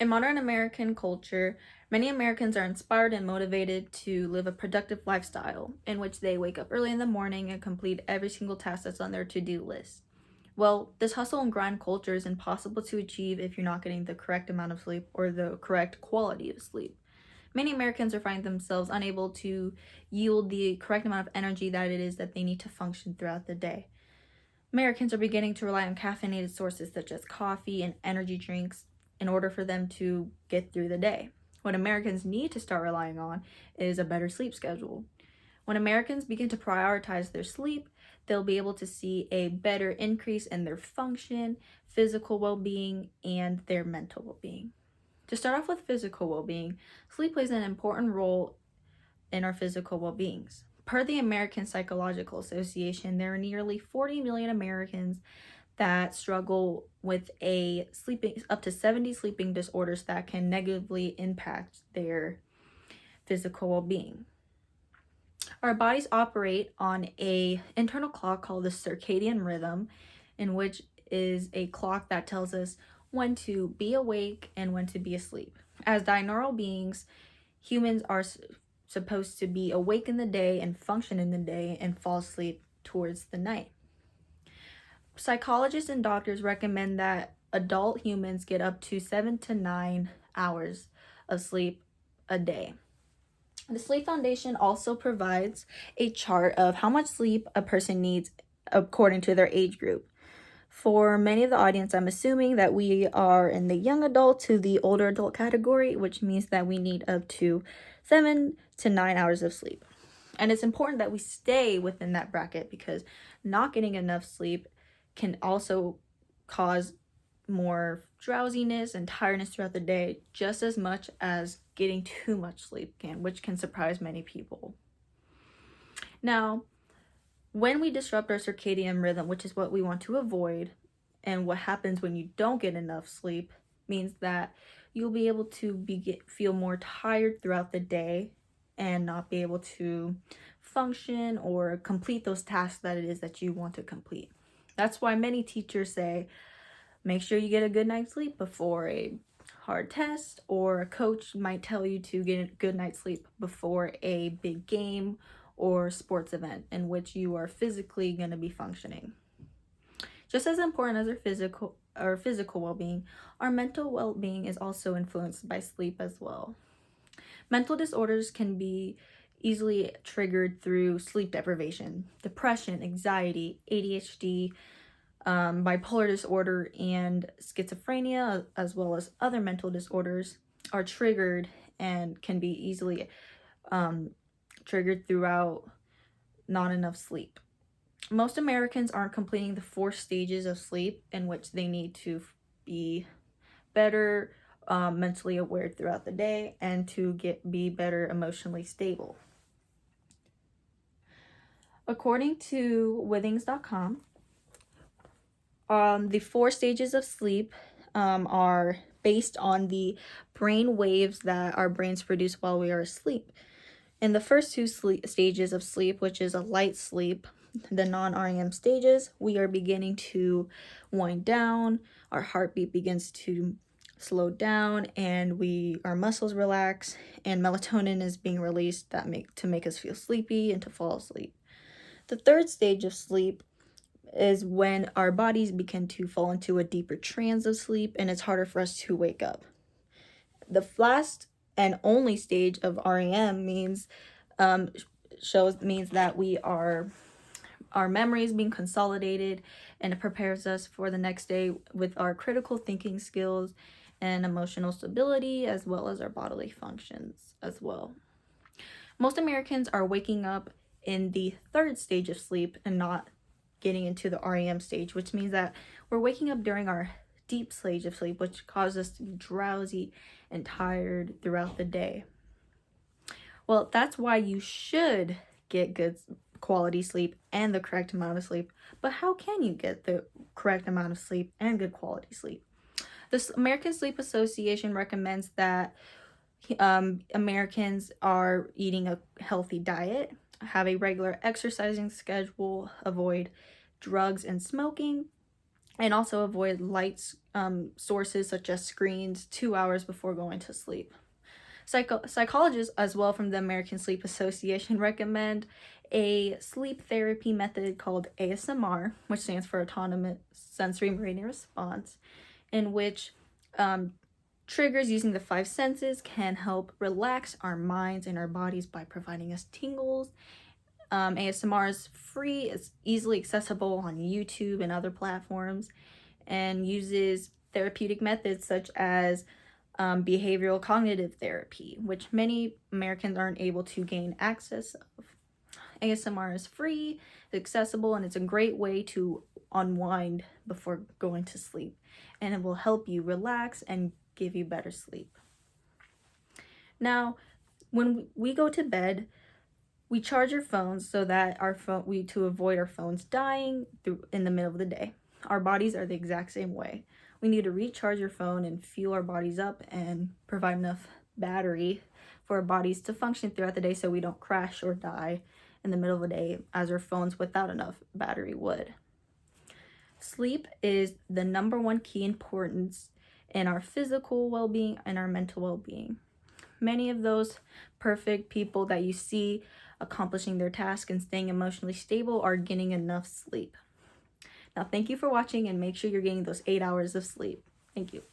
In modern American culture, many Americans are inspired and motivated to live a productive lifestyle in which they wake up early in the morning and complete every single task that's on their to-do list. Well, this hustle and grind culture is impossible to achieve if you're not getting the correct amount of sleep or the correct quality of sleep. Many Americans are finding themselves unable to yield the correct amount of energy that it is that they need to function throughout the day. Americans are beginning to rely on caffeinated sources such as coffee and energy drinks in order for them to get through the day. What Americans need to start relying on is a better sleep schedule. When Americans begin to prioritize their sleep, they'll be able to see a better increase in their function, physical well-being, and their mental well-being. To start off with physical well-being, sleep plays an important role in our physical well-beings. Per the American Psychological Association, there are nearly 40 million Americans that struggle with up to 70 sleeping disorders that can negatively impact their physical well-being. Our bodies operate on an internal clock called the Circadian Rhythm, in which is a clock that tells us when to be awake and when to be asleep. As binaural beings, humans are supposed to be awake in the day and function in the day and fall asleep towards the night. Psychologists and doctors recommend that adult humans get up to 7 to 9 hours of sleep a day. The Sleep Foundation also provides a chart of how much sleep a person needs according to their age group. For many of the audience, I'm assuming that we are in the young adult to the older adult category, which means that we need up to 7 to 9 hours of sleep. And it's important that we stay within that bracket because not getting enough sleep can also cause more drowsiness and tiredness throughout the day, just as much as getting too much sleep can, which can surprise many people. Now, when we disrupt our circadian rhythm, which is what we want to avoid, and what happens when you don't get enough sleep, means that you'll be able to feel more tired throughout the day and not be able to function or complete those tasks that it is that you want to complete. That's why many teachers say, make sure you get a good night's sleep before a hard test, or a coach might tell you to get a good night's sleep before a big game or sports event in which you are physically going to be functioning. Just as important as our physical well-being, our mental well-being is also influenced by sleep as well. Mental disorders can be easily triggered through sleep deprivation. Depression, anxiety, ADHD, bipolar disorder, and schizophrenia, as well as other mental disorders, are triggered and can be easily triggered throughout not enough sleep. Most Americans aren't completing the 4 stages of sleep in which they need to be better mentally aware throughout the day and to be better emotionally stable. According to Withings.com, the 4 stages of sleep are based on the brain waves that our brains produce while we are asleep. In the first 2 stages of sleep, which is a light sleep, the non-REM stages, we are beginning to wind down, our heartbeat begins to slow down, and our muscles relax, and melatonin is being released to make us feel sleepy and to fall asleep. The 3rd stage of sleep is when our bodies begin to fall into a deeper trance of sleep and it's harder for us to wake up. The last and only stage of REM means that our memories being consolidated, and it prepares us for the next day with our critical thinking skills and emotional stability, as well as our bodily functions as well. Most Americans are waking up in the 3rd stage of sleep and not getting into the REM stage, which means that we're waking up during our deep stage of sleep, which causes us to be drowsy and tired throughout the day. Well, that's why you should get good quality sleep and the correct amount of sleep. But how can you get the correct amount of sleep and good quality sleep? The American Sleep Association recommends that Americans are eating a healthy diet, have a regular exercising schedule, avoid drugs and smoking, and also avoid light sources such as screens 2 hours before going to sleep. Psychologists as well from the American Sleep Association recommend a sleep therapy method called ASMR, which stands for Autonomous Sensory Meridian Response, in which triggers using the 5 senses can help relax our minds and our bodies by providing us tingles. ASMR is free, it's easily accessible on YouTube and other platforms, and uses therapeutic methods such as behavioral cognitive therapy, which many Americans aren't able to gain access of. ASMR is free, it's accessible, and it's a great way to unwind before going to sleep, and it will help you relax and give you better sleep. Now, when we go to bed, we charge our phones so that to avoid our phones dying in the middle of the day. Our bodies are the exact same way. We need to recharge our phone and fuel our bodies up and provide enough battery for our bodies to function throughout the day so we don't crash or die in the middle of the day as our phones without enough battery would. Sleep is the number one key importance in our physical well-being and our mental well-being. Many of those perfect people that you see accomplishing their task and staying emotionally stable are getting enough sleep. Now, thank you for watching, and make sure you're getting those 8 hours of sleep. Thank you.